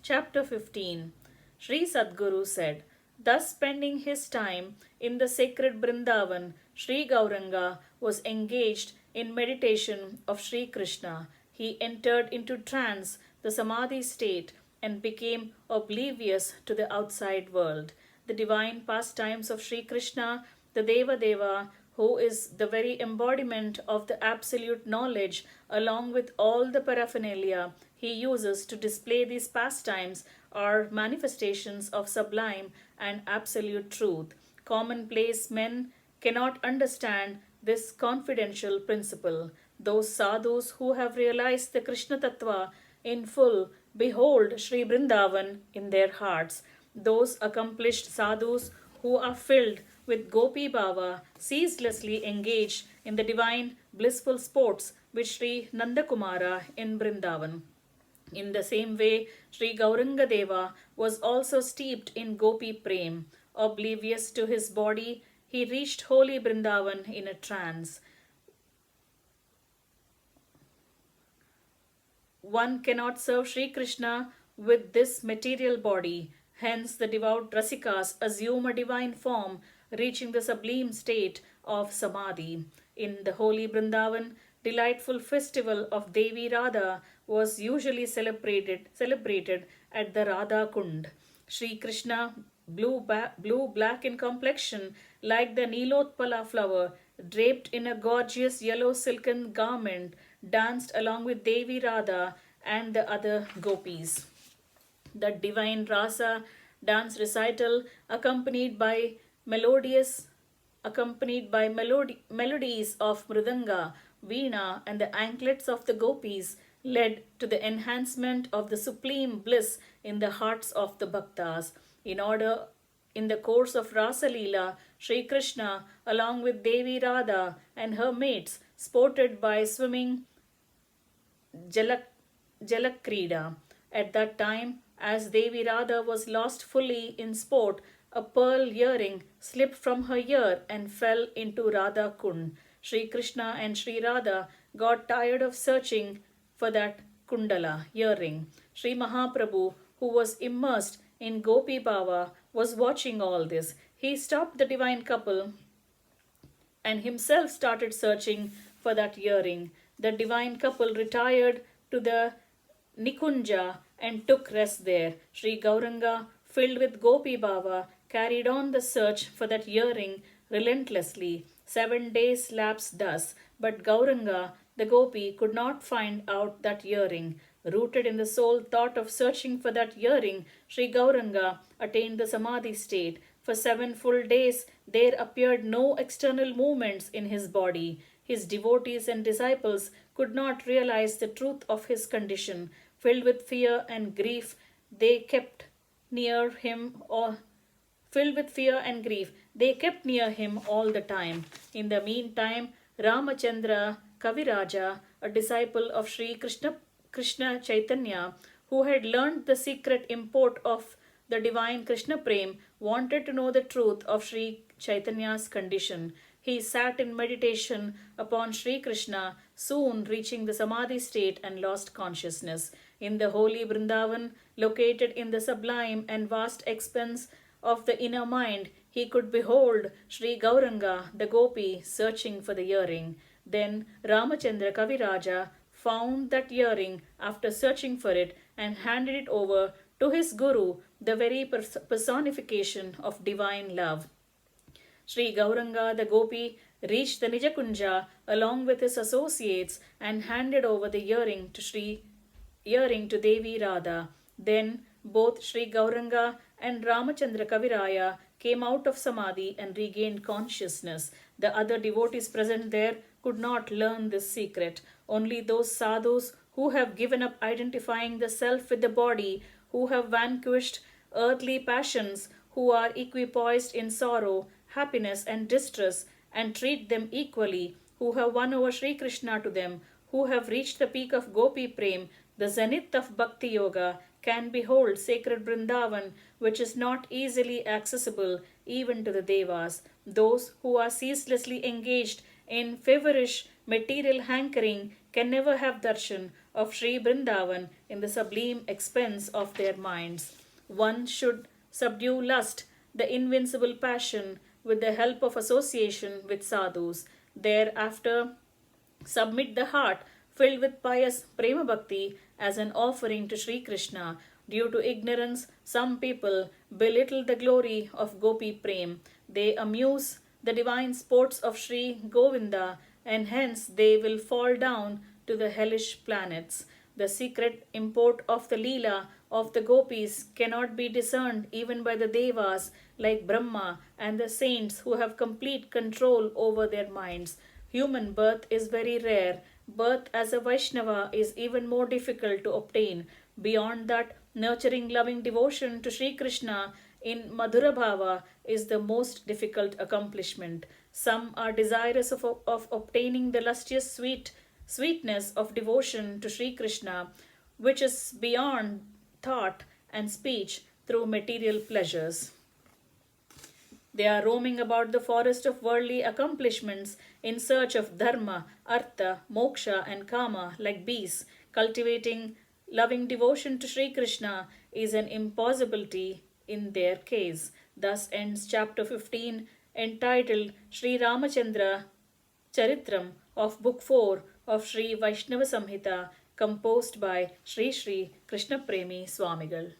Chapter 15. Shri Sadguru said, thus spending his time in the sacred Brindavan, Shri Gauranga was engaged in meditation of Shri Krishna. He entered into trance, the Samadhi state, and became oblivious to the outside world. The divine pastimes of Shri Krishna, the Deva Deva, who is the very embodiment of the absolute knowledge, along with all the paraphernalia he uses to display these pastimes, are manifestations of sublime and absolute truth. Commonplace men cannot understand this confidential principle. Those sadhus who have realized the Krishna Tattva in full behold Sri Vrindavan in their hearts. Those accomplished sadhus who are filled with Gopi Bhava ceaselessly engaged in the divine blissful sports with Sri Nandakumara in Vrindavan. In the same way, Sri Gauranga Deva was also steeped in Gopi Prem. Oblivious to his body, he reached holy Vrindavan in a trance. One cannot serve Sri Krishna with this material body. Hence, the devout Rasikas assume a divine form, reaching the sublime state of Samadhi. In the holy Vrindavan, delightful festival of Devi Radha was usually celebrated at the Radha Kund. Sri Krishna, blue black in complexion, like the Nilotpala flower, draped in a gorgeous yellow silken garment, danced along with Devi Radha and the other gopis. The divine rasa dance recital, accompanied by melodies of mridanga, veena, and the anklets of the gopis, led to the enhancement of the supreme bliss in the hearts of the bhaktas. In the course of Rasa Leela, Sri Krishna, along with Devi Radha and her mates, sported by swimming Jalakrida. At that time, as Devi Radha was lost fully in sport, a pearl earring slipped from her ear and fell into Radha Kund. Sri Krishna and Sri Radha got tired of searching for that Kundala earring. Sri Mahaprabhu, who was immersed in Gopi Bhava, was watching all this. He stopped the divine couple and himself started searching for that earring. The divine couple retired to the Nikunja and took rest there. Sri Gauranga, filled with Gopi Bhava, carried on the search for that earring relentlessly. 7 days lapsed thus, but Gauranga, the Gopi, could not find out that earring. Rooted in the sole thought of searching for that earring, Sri Gauranga attained the Samadhi state. For 7 full days there appeared no external movements in his body. His devotees and disciples could not realize the truth of his condition. Filled with fear and grief, they kept near him all the time. In the meantime, Ramachandra Kaviraja, a disciple of Sri Krishna Chaitanya, who had learned the secret import of the divine Krishna Prem, wanted to know the truth of Sri Chaitanya's condition. He sat in meditation upon Sri Krishna, soon reaching the Samadhi state and lost consciousness. In the holy Vrindavan, located in the sublime and vast expanse of the inner mind, he could behold Sri Gauranga, the Gopi, searching for the earring. Then Ramachandra Kaviraja found that earring after searching for it and handed it over to his Guru, the very personification of divine love. Sri Gauranga, the Gopi, reached the Nijakunja along with his associates and handed over the earring to Devi Radha. Then both Sri Gauranga and Ramachandra Kaviraya came out of Samadhi and regained consciousness. The other devotees present there could not learn this secret. Only those sadhus who have given up identifying the self with the body, who have vanquished earthly passions, who are equipoised in sorrow, happiness, and distress, and treat them equally, who have won over Sri Krishna to them, who have reached the peak of Gopi Prem, the zenith of Bhakti Yoga, can behold sacred Vrindavan, which is not easily accessible even to the Devas. Those who are ceaselessly engaged in feverish material hankering can never have darshan of Sri Brindavan in the sublime expense of their minds. One should subdue lust, the invincible passion, with the help of association with sadhus. Thereafter, submit the heart filled with pious prema bhakti as an offering to Sri Krishna. Due to ignorance, some people belittle the glory of Gopi Prem. They amuse the divine sports of Sri Govinda, and hence they will fall down to the hellish planets. The secret import of the Leela of the Gopis cannot be discerned even by the Devas like Brahma and the saints who have complete control over their minds. Human birth is very rare. Birth as a Vaishnava is even more difficult to obtain. Beyond that, nurturing loving devotion to Sri Krishna in Madhura Bhava is the most difficult accomplishment. Some are desirous of obtaining the lustrous sweetness of devotion to Sri Krishna, which is beyond thought and speech through material pleasures. They are roaming about the forest of worldly accomplishments in search of dharma, artha, moksha, and kama like bees. Cultivating loving devotion to Sri Krishna is an impossibility in their case. Thus ends chapter 15, entitled Sri Ramachandra Charitam of Book 4 of Sri Vaishnava Samhita, composed by Shri Krishna Premi Swamigal.